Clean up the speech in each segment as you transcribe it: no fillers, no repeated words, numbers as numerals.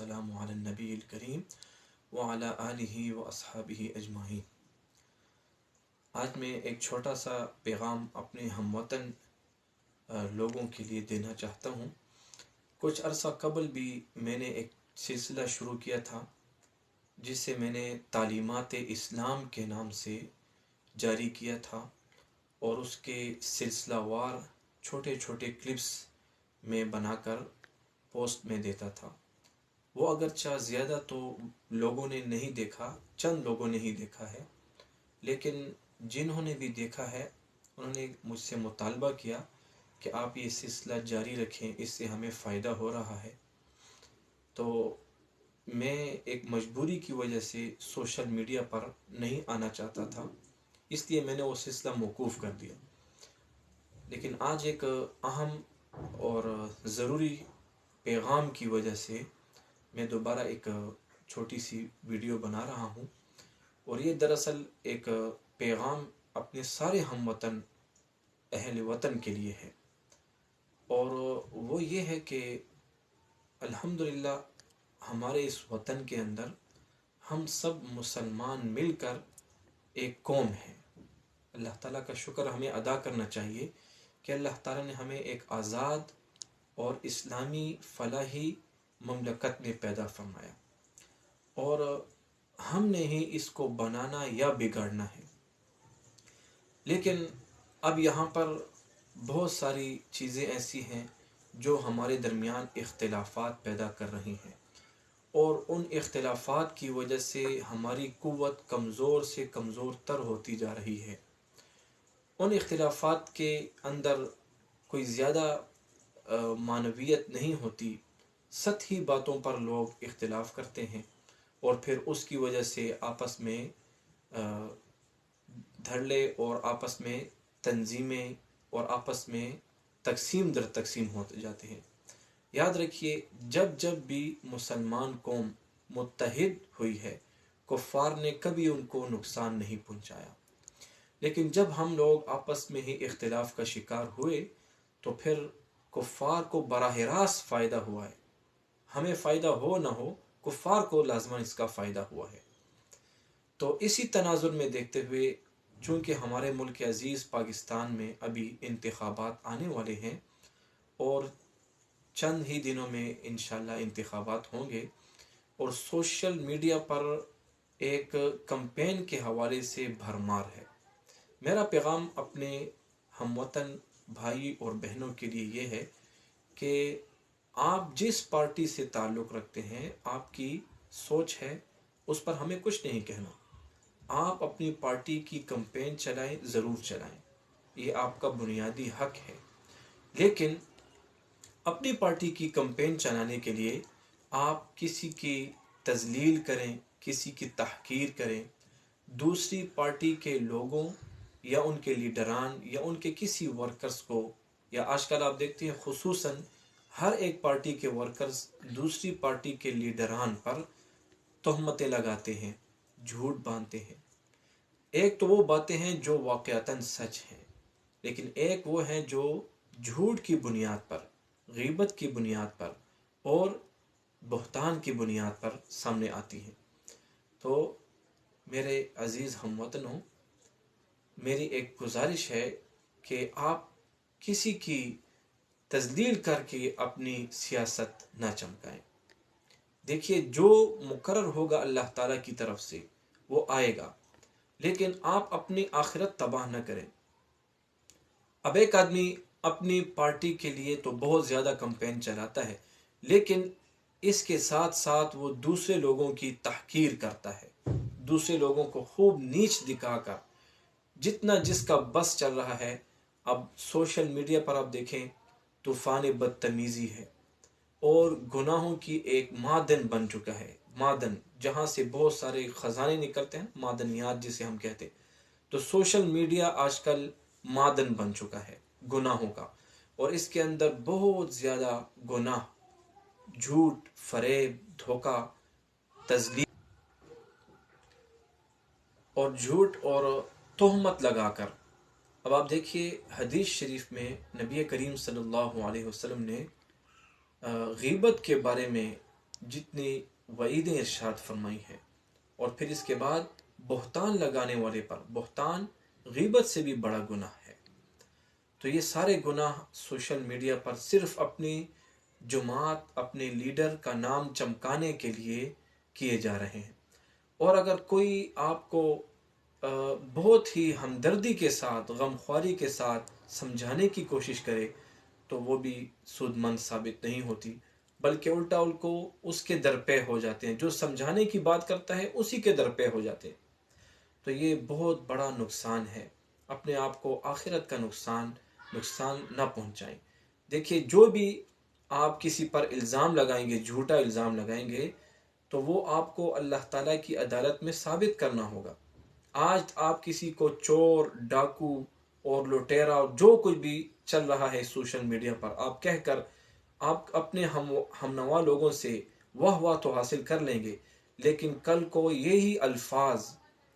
والسلام علی النبی الکریم وعلی آلہ واصحابہ اجمعین۔ آج میں ایک چھوٹا سا پیغام اپنے ہم وطن لوگوں کے لیے دینا چاہتا ہوں۔ کچھ عرصہ قبل بھی میں نے ایک سلسلہ شروع کیا تھا جسے میں نے تعلیمات اسلام کے نام سے جاری کیا تھا، اور اس کے سلسلہ وار چھوٹے چھوٹے کلپس میں بنا کر پوسٹ میں دیتا تھا۔ وہ اگرچہ زیادہ تو لوگوں نے نہیں دیکھا، چند لوگوں نے ہی دیکھا ہے، لیکن جنہوں نے بھی دیکھا ہے انہوں نے مجھ سے مطالبہ کیا کہ آپ یہ سلسلہ جاری رکھیں، اس سے ہمیں فائدہ ہو رہا ہے۔ تو میں ایک مجبوری کی وجہ سے سوشل میڈیا پر نہیں آنا چاہتا تھا، اس لیے میں نے وہ سلسلہ موقوف کر دیا۔ لیکن آج ایک اہم اور ضروری پیغام کی وجہ سے میں دوبارہ ایک چھوٹی سی ویڈیو بنا رہا ہوں، اور یہ دراصل ایک پیغام اپنے سارے ہم وطن اہل وطن کے لیے ہے، اور وہ یہ ہے کہ الحمدللہ ہمارے اس وطن کے اندر ہم سب مسلمان مل کر ایک قوم ہے۔ اللہ تعالیٰ کا شکر ہمیں ادا کرنا چاہیے کہ اللہ تعالیٰ نے ہمیں ایک آزاد اور اسلامی فلاحی مملکت میں پیدا فرمایا، اور ہم نے ہی اس کو بنانا یا بگاڑنا ہے۔ لیکن اب یہاں پر بہت ساری چیزیں ایسی ہیں جو ہمارے درمیان اختلافات پیدا کر رہی ہیں، اور ان اختلافات کی وجہ سے ہماری قوت کمزور سے کمزور تر ہوتی جا رہی ہے۔ ان اختلافات کے اندر کوئی زیادہ معنویت نہیں ہوتی، سطحی باتوں پر لوگ اختلاف کرتے ہیں، اور پھر اس کی وجہ سے آپس میں دھڑلے اور آپس میں تنظیمیں اور آپس میں تقسیم در تقسیم ہوتے جاتے ہیں۔ یاد رکھیے، جب بھی مسلمان قوم متحد ہوئی ہے، کفار نے کبھی ان کو نقصان نہیں پہنچایا، لیکن جب ہم لوگ آپس میں ہی اختلاف کا شکار ہوئے تو پھر کفار کو براہ راست فائدہ ہوا ہے۔ ہمیں فائدہ ہو نہ ہو، کفار کو لازماً اس کا فائدہ ہوا ہے۔ تو اسی تناظر میں دیکھتے ہوئے، چونکہ ہمارے ملک عزیز پاکستان میں ابھی انتخابات آنے والے ہیں، اور چند ہی دنوں میں انشاءاللہ انتخابات ہوں گے، اور سوشل میڈیا پر ایک کمپین کے حوالے سے بھرمار ہے۔ میرا پیغام اپنے ہم وطن بھائی اور بہنوں کے لیے یہ ہے کہ آپ جس پارٹی سے تعلق رکھتے ہیں، آپ کی سوچ ہے، اس پر ہمیں کچھ نہیں کہنا۔ آپ اپنی پارٹی کی کمپین چلائیں، ضرور چلائیں، یہ آپ کا بنیادی حق ہے، لیکن اپنی پارٹی کی کمپین چلانے کے لیے آپ کسی کی تذلیل کریں، کسی کی تحقیر کریں، دوسری پارٹی کے لوگوں یا ان کے لیڈران یا ان کے کسی ورکرز کو، یا آج کل آپ دیکھتے ہیں خصوصاً ہر ایک پارٹی کے ورکرز دوسری پارٹی کے لیڈران پر تہمتیں لگاتے ہیں، جھوٹ باندھتے ہیں۔ ایک تو وہ باتیں ہیں جو واقعتاً سچ ہیں، لیکن ایک وہ ہیں جو جھوٹ کی بنیاد پر، غیبت کی بنیاد پر اور بہتان کی بنیاد پر سامنے آتی ہیں۔ تو میرے عزیز ہم وطنوں، میری ایک گزارش ہے کہ آپ کسی کی تذلیل کر کے اپنی سیاست نہ چمکائیں۔ دیکھیے، جو مقرر ہوگا اللہ تعالیٰ کی طرف سے وہ آئے گا، لیکن آپ اپنی آخرت تباہ نہ کریں۔ اب ایک آدمی اپنی پارٹی کے لیے تو بہت زیادہ کمپین چلاتا ہے، لیکن اس کے ساتھ ساتھ وہ دوسرے لوگوں کی تحقیر کرتا ہے، دوسرے لوگوں کو خوب نیچ دکھا کر جتنا جس کا بس چل رہا ہے۔ اب سوشل میڈیا پر آپ دیکھیں، طوفان بدتمیزی ہے، اور گناہوں کی ایک معدن بن چکا ہے، معدن جہاں سے بہت سارے خزانے نکلتے ہیں، معدنیات جسے ہم کہتے ہیں۔ تو سوشل میڈیا آج کل معدن بن چکا ہے گناہوں کا، اور اس کے اندر بہت زیادہ گناہ، جھوٹ، فریب، دھوکہ، تذلیل اور جھوٹ اور تہمت لگا کر۔ اب آپ دیکھیے، حدیث شریف میں نبی کریم صلی اللہ علیہ وسلم نے غیبت کے بارے میں جتنی وعیدیں ارشاد فرمائی ہیں. اور پھر اس کے بعد بہتان لگانے والے پر، بہتان غیبت سے بھی بڑا گناہ ہے. تو یہ سارے گناہ سوشل میڈیا پر صرف اپنی جماعت، اپنے لیڈر کا نام چمکانے کے لیے کیے جا رہے ہیں. اور اگر کوئی آپ کو بہت ہی ہمدردی کے ساتھ، غمخواری کے ساتھ سمجھانے کی کوشش کرے تو وہ بھی سود مند ثابت نہیں ہوتی، بلکہ الٹا اس کے درپے ہو جاتے ہیں. جو سمجھانے کی بات کرتا ہے اسی کے درپے ہو جاتے ہیں. تو یہ بہت بڑا نقصان ہے. اپنے آپ کو آخرت کا نقصان نہ پہنچائیں. دیکھیے، جو بھی آپ کسی پر الزام لگائیں گے، جھوٹا الزام لگائیں گے، تو وہ آپ کو اللہ تعالیٰ کی عدالت میں ثابت کرنا ہوگا. آج آپ کسی کو چور، ڈاکو اور لٹیرا اور جو کچھ بھی چل رہا ہے سوشل میڈیا پر، آپ کہہ کر آپ اپنے ہم نوا لوگوں سے واہ تو حاصل کر لیں گے، لیکن کل کو یہی الفاظ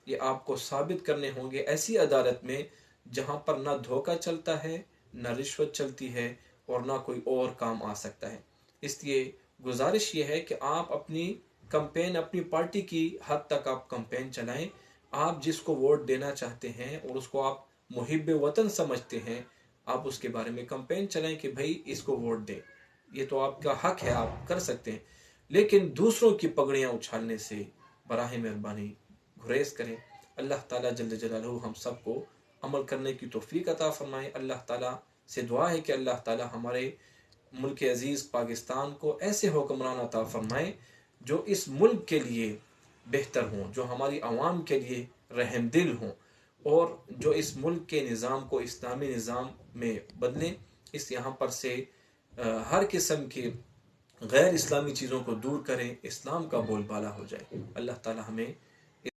یہ آپ کو ثابت کرنے ہوں گے ایسی عدالت میں جہاں پر نہ دھوکہ چلتا ہے، نہ رشوت چلتی ہے، اور نہ کوئی اور کام آ سکتا ہے. اس لیے گزارش یہ ہے کہ آپ اپنی کمپین، اپنی پارٹی کی حد تک آپ کمپین چلائیں. آپ جس کو ووٹ دینا چاہتے ہیں اور اس کو آپ محب وطن سمجھتے ہیں، آپ اس کے بارے میں کمپین چلائیں کہ بھائی اس کو ووٹ دیں. یہ تو آپ کا حق ہے، آپ کر سکتے ہیں. لیکن دوسروں کی پگڑیاں اچھالنے سے براہ مہربانی گریز کریں. اللہ تعالیٰ جل جلالہ ہم سب کو عمل کرنے کی توفیق عطا فرمائے. اللہ تعالیٰ سے دعا ہے کہ اللہ تعالیٰ ہمارے ملک عزیز پاکستان کو ایسے حکمران عطا فرمائے جو اس ملک کے لیے بہتر ہوں، جو ہماری عوام کے لیے رحم دل ہوں، اور جو اس ملک کے نظام کو اسلامی نظام میں بدلیں. اس یہاں پر سے ہر قسم کے غیر اسلامی چیزوں کو دور کریں، اسلام کا بول بالا ہو جائے. اللہ تعالی ہمیں